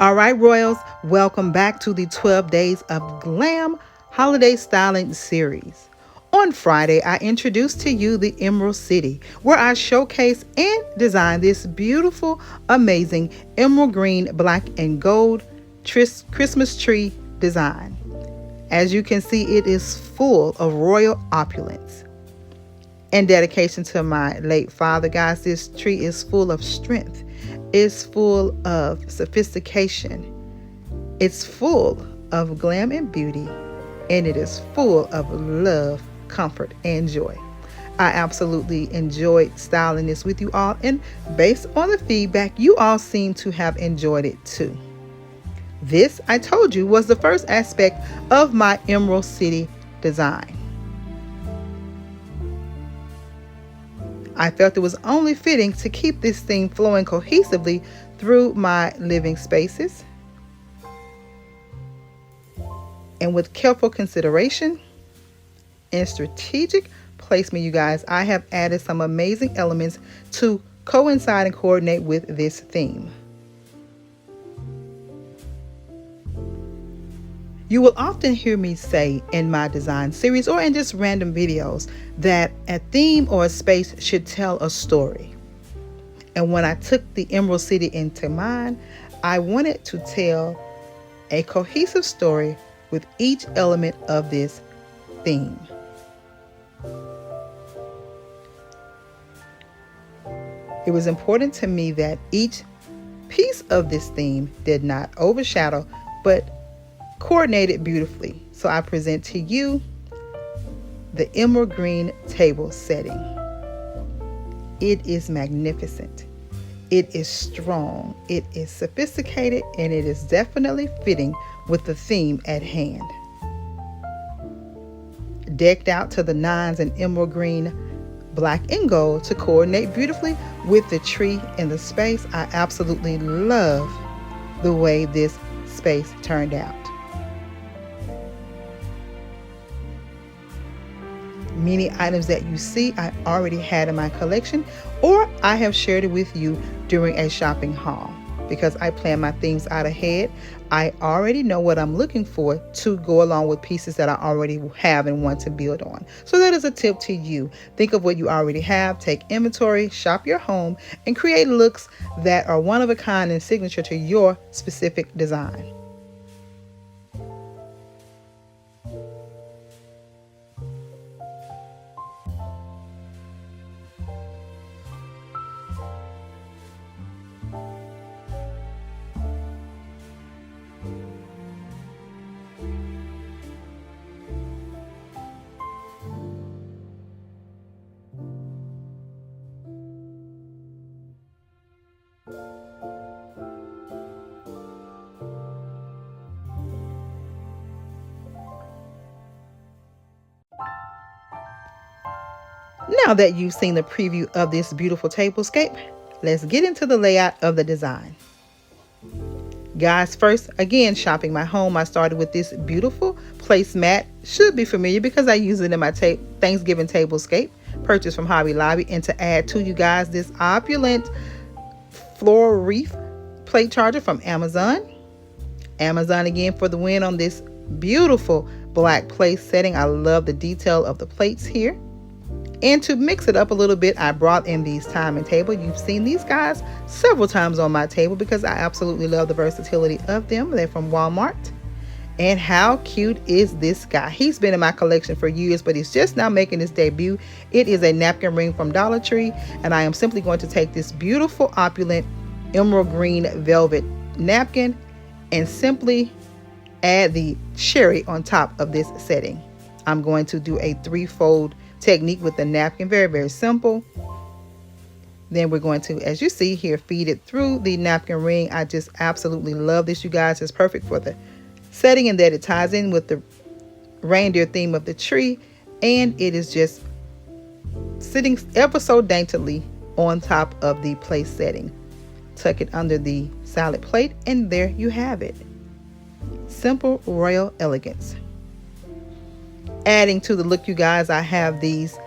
All right, Royals, welcome back to the 12 Days of Glam Holiday Styling series. On Friday, I introduced to you the Emerald City, where I showcase and design this beautiful, amazing emerald green, black, and gold Christmas tree design. As you can see, it is full of royal opulence. In dedication to my late father, guys, this tree is full of strength. It's full of sophistication. It's full of glam and beauty. And it is full of love, comfort, and joy. I absolutely enjoyed styling this with you all. And based on the feedback, you all seem to have enjoyed it too. This, I told you, was the first aspect of my Emerald City design. I felt it was only fitting to keep this theme flowing cohesively through my living spaces. And with careful consideration and strategic placement, you guys, I have added some amazing elements to coincide and coordinate with this theme. You will often hear me say in my design series or in just random videos that a theme or a space should tell a story. And when I took the Emerald City into mind, I wanted to tell a cohesive story with each element of this theme. It was important to me that each piece of this theme did not overshadow, but coordinated beautifully. So I present to you the emerald green table setting. It is magnificent. It is strong. It is sophisticated, and it is definitely fitting with the theme at hand. Decked out to the nines in emerald green, black, and gold to coordinate beautifully with the tree and the space. I absolutely love the way this space turned out. Many items that you see I already had in my collection, or I have shared it with you during a shopping haul. Because I plan my themes out ahead, I already know what I'm looking for to go along with pieces that I already have and want to build on. So that is a tip to you. Think of what you already have, take inventory, shop your home, and create looks that are one of a kind and signature to your specific design. Now that you've seen the preview of this beautiful tablescape, let's get into the layout of the design. Guys, first, again, shopping my home, I started with this beautiful placemat. Should be familiar because I use it in my Thanksgiving Tablescape, purchased from Hobby Lobby. And to add to you guys, this opulent floral wreath plate charger from Amazon. Amazon again for the win on this beautiful black place setting. I love the detail of the plates here. And to mix it up a little bit, I brought in these timing table. You've seen these guys several times on my table because I absolutely love the versatility of them. They're from Walmart. And how cute is this guy? He's been in my collection for years, but he's just now making his debut. It is a napkin ring from Dollar Tree, and I am simply going to take this beautiful, opulent, emerald green velvet napkin and simply add the cherry on top of this setting. I'm going to do a three-fold technique with the napkin. Very, very simple. Then we're going to, as you see here, feed it through the napkin ring. I just absolutely love this, you guys. It's perfect for the setting and that it ties in with the reindeer theme of the tree. And it is just sitting ever so daintily on top of the place setting. Tuck it under the salad plate, and there you have it. Simple royal elegance. Adding to the look, you guys, I have these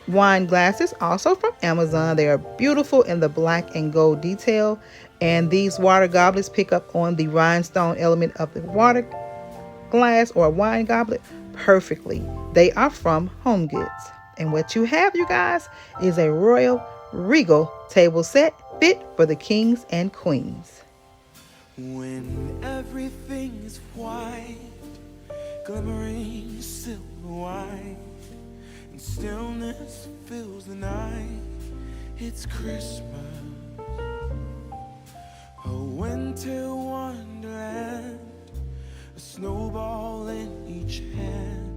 wine glasses, also from Amazon. They are beautiful in the black and gold detail. And these water goblets pick up on the rhinestone element of the water glass or wine goblet perfectly. They are from Home Goods. And what you have, you guys, is a royal regal table set fit for the kings and queens. When everything is white, glimmering silver white, and stillness fills the night, it's Christmas. A winter wonderland, a snowball in each hand.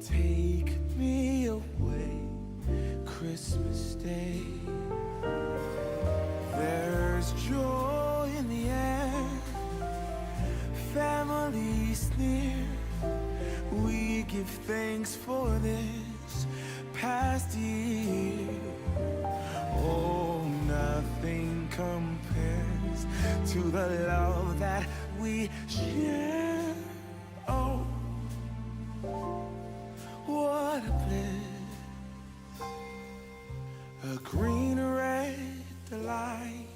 Take me away, Christmas Day. There's joy in the air, family's near. We give thanks for this past year. Oh, nothing compares to the love that we share. Oh, what a bliss. A green red delight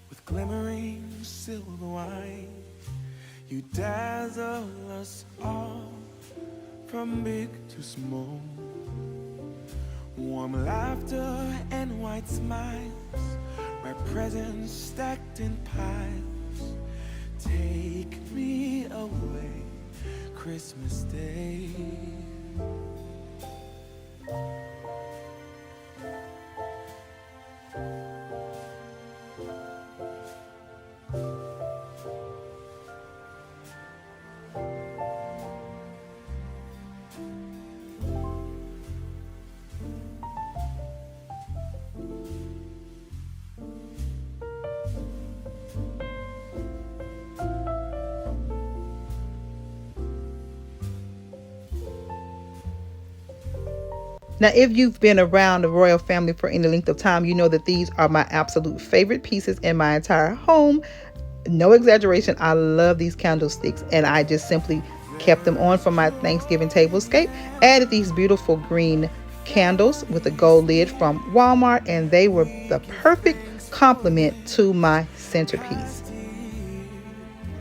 with glimmering silver wine. You dazzle us all from big to small. Warm laughter and white smiles, my presents stacked in piles. Take me away, Christmas Day. Now, if you've been around the royal family for any length of time, you know that these are my absolute favorite pieces in my entire home. No exaggeration, I love these candlesticks, and I just simply kept them on for my Thanksgiving tablescape. Added these beautiful green candles with a gold lid from Walmart, and they were the perfect complement to my centerpiece.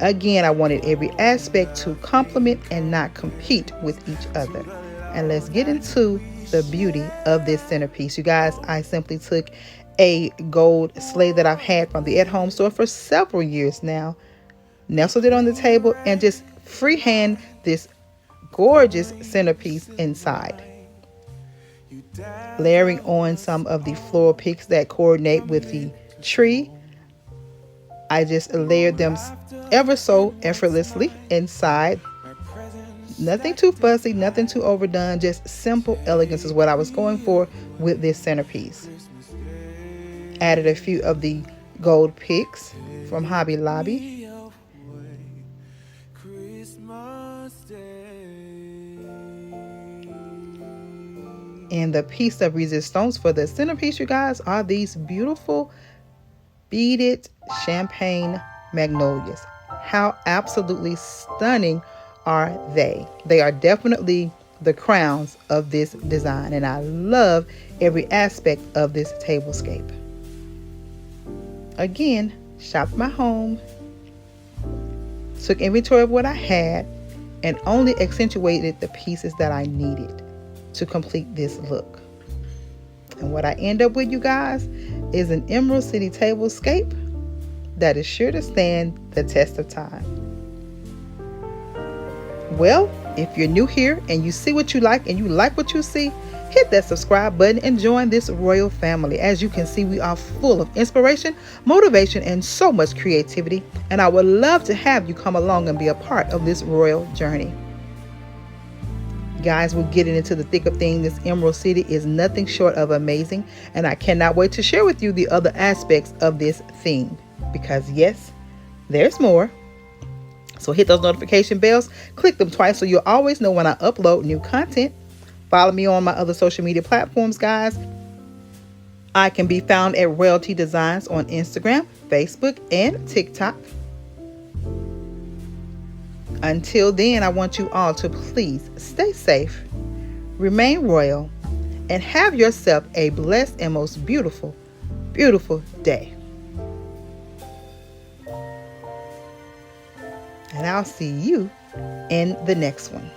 Again, I wanted every aspect to complement and not compete with each other. And let's get into the beauty of this centerpiece. You guys, I simply took a gold sleigh that I've had from the at-home store for several years now, nestled it on the table, and just freehand this gorgeous centerpiece inside. Layering on some of the floral picks that coordinate with the tree, I just layered them ever so effortlessly inside. Nothing too fussy, nothing too overdone, just simple elegance is what I was going for with this centerpiece. Added a few of the gold picks from Hobby Lobby. And the piece of resistance for the centerpiece, you guys, are these beautiful beaded champagne magnolias. How absolutely stunning are they? They are definitely the crowns of this design, and I love every aspect of this tablescape. Again, shopped my home, took inventory of what I had, and only accentuated the pieces that I needed to complete this look. And what I end up with, you guys, is an Emerald City tablescape that is sure to stand the test of time. Well, if you're new here and you see what you like and you like what you see, hit that subscribe button and join this royal family. As you can see, we are full of inspiration, motivation, and so much creativity. And I would love to have you come along and be a part of this royal journey. Guys, we're getting into the thick of things. This Emerald City is nothing short of amazing. And I cannot wait to share with you the other aspects of this theme. Because yes, there's more. So hit those notification bells, click them twice so you'll always know when I upload new content. Follow me on my other social media platforms, guys. I can be found at RoyalTDesigns on Instagram, Facebook, and TikTok. Until then, I want you all to please stay safe, remain royal, and have yourself a blessed and most beautiful, beautiful day. And I'll see you in the next one.